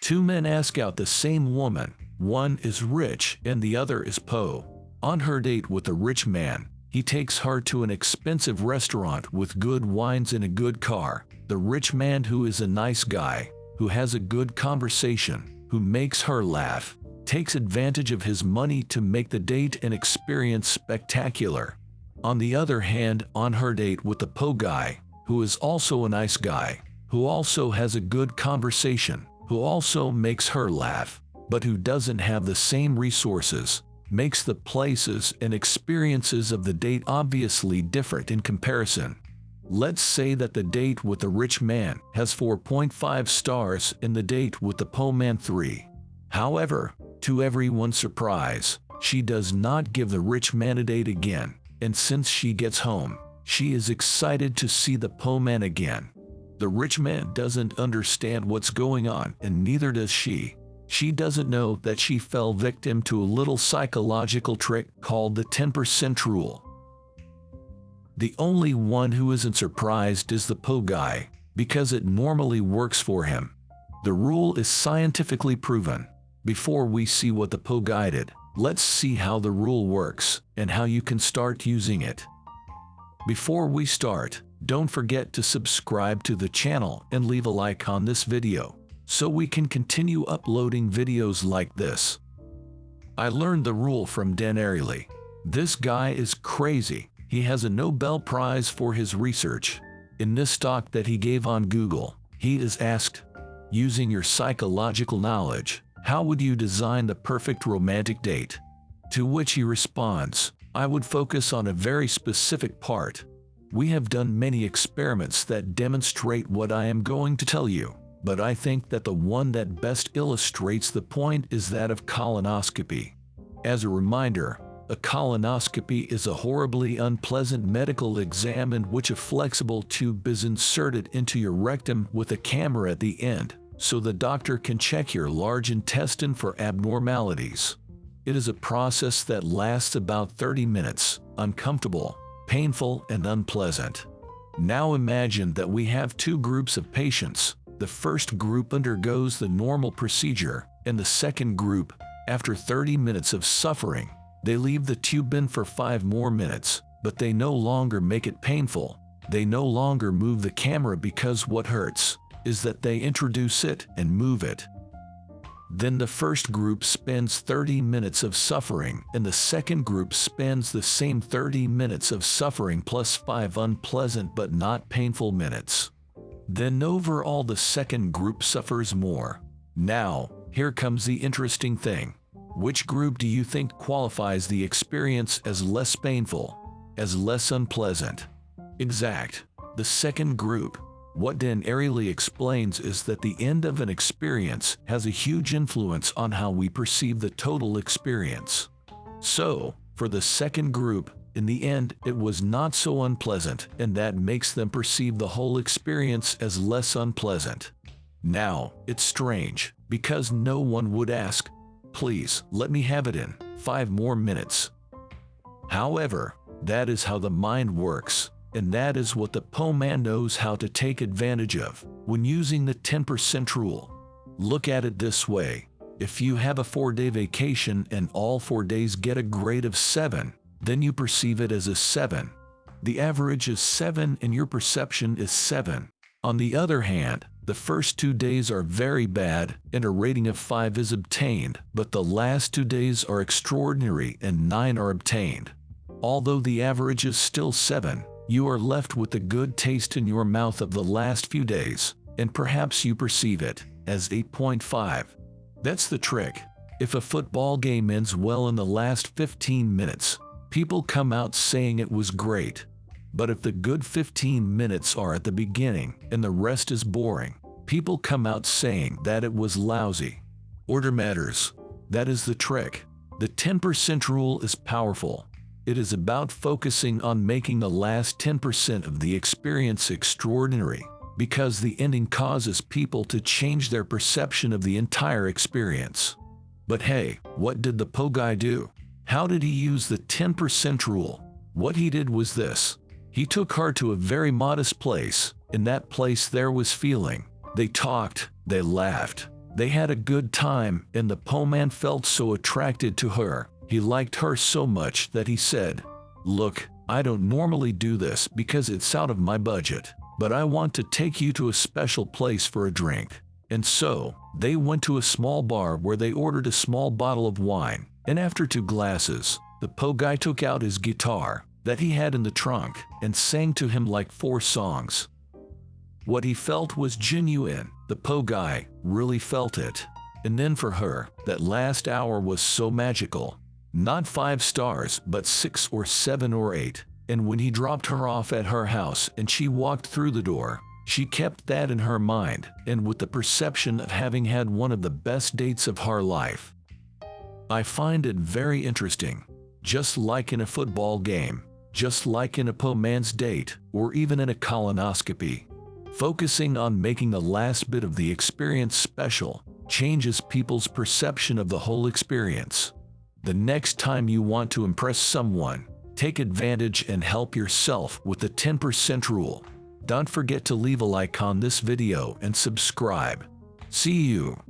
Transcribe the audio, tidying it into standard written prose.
Two men ask out the same woman. One is rich and the other is poor. On her date with the rich man, he takes her to an expensive restaurant with good wines and a good car. The rich man, who is a nice guy, who has a good conversation, who makes her laugh, takes advantage of his money to make the date and experience spectacular. On the other hand, on her date with the poor guy, who is also a nice guy, who also has a good conversation, who also makes her laugh, but who doesn't have the same resources, makes the places and experiences of the date obviously different in comparison. Let's say that the date with the rich man has 4.5 stars and the date with the poor man 3. However, to everyone's surprise, she does not give the rich man a date again, and since she gets home, she is excited to see the poor man again. The rich man doesn't understand what's going on, and neither does she. She doesn't know that she fell victim to a little psychological trick called the 10% rule. The only one who isn't surprised is the poor guy, because it normally works for him. The rule is scientifically proven. Before we see what the poor guy did, let's see how the rule works and how you can start using it. Before we start, don't forget to subscribe to the channel and leave a like on this video, so we can continue uploading videos like this. I learned the rule from Ariely. This guy is crazy. He has a Nobel Prize for his research. In this talk that he gave on Google, he is asked, using your psychological knowledge, how would you design the perfect romantic date? To which he responds, I would focus on a very specific part. We have done many experiments that demonstrate what I am going to tell you, but I think that the one that best illustrates the point is that of colonoscopy. As a reminder, a colonoscopy is a horribly unpleasant medical exam in which a flexible tube is inserted into your rectum with a camera at the end, so the doctor can check your large intestine for abnormalities. It is a process that lasts about 30 minutes, uncomfortable, painful, and unpleasant. Now imagine that we have two groups of patients. The first group undergoes the normal procedure, and the second group, after 30 minutes of suffering, they leave the tube in for 5 more minutes, but they no longer make it painful. They no longer move the camera because what hurts is that they introduce it and move it. Then the first group spends 30 minutes of suffering, and the second group spends the same 30 minutes of suffering plus 5 unpleasant but not painful minutes. Then overall the second group suffers more. Now, here comes the interesting thing. Which group do you think qualifies the experience as less painful, as less unpleasant? Exact. The second group. What Ariely explains is that the end of an experience has a huge influence on how we perceive the total experience. So, for the second group, in the end, it was not so unpleasant, and that makes them perceive the whole experience as less unpleasant. Now, it's strange, because no one would ask, please, let me have it in 5 more minutes. However, that is how the mind works. And that is what the poor man knows how to take advantage of when using the 10% rule. Look at it this way. If you have a 4-day vacation and all 4 days get a grade of 7, then you perceive it as a 7. The average is 7 and your perception is 7. On the other hand, the first 2 days are very bad and a rating of 5 is obtained, but the last 2 days are extraordinary and 9 are obtained. Although the average is still 7, you are left with the good taste in your mouth of the last few days, and perhaps you perceive it as 8.5. That's the trick. If a football game ends well in the last 15 minutes, people come out saying it was great. But if the good 15 minutes are at the beginning and the rest is boring, people come out saying that it was lousy. Order matters. That is the trick. The 10% rule is powerful. It is about focusing on making the last 10% of the experience extraordinary, because the ending causes people to change their perception of the entire experience. But hey, what did the poor guy do? How did he use the 10% rule? What he did was this. He took her to a very modest place. In that place there was feeling. They talked, they laughed. They had a good time, and the Po man felt so attracted to her. He liked her so much that he said, "Look, I don't normally do this because it's out of my budget, but I want to take you to a special place for a drink." And so, they went to a small bar where they ordered a small bottle of wine, and after 2 glasses, the Po guy took out his guitar that he had in the trunk and sang to him like 4 songs. What he felt was genuine. The Po guy really felt it. And then for her, that last hour was so magical. Not 5 stars, but 6 or 7 or 8. And when he dropped her off at her house and she walked through the door, she kept that in her mind, and with the perception of having had one of the best dates of her life. I find it very interesting. Just like in a football game, just like in a Po man's date, or even in a colonoscopy, focusing on making the last bit of the experience special changes people's perception of the whole experience. The next time you want to impress someone, take advantage and help yourself with the 10% rule. Don't forget to leave a like on this video and subscribe. See you.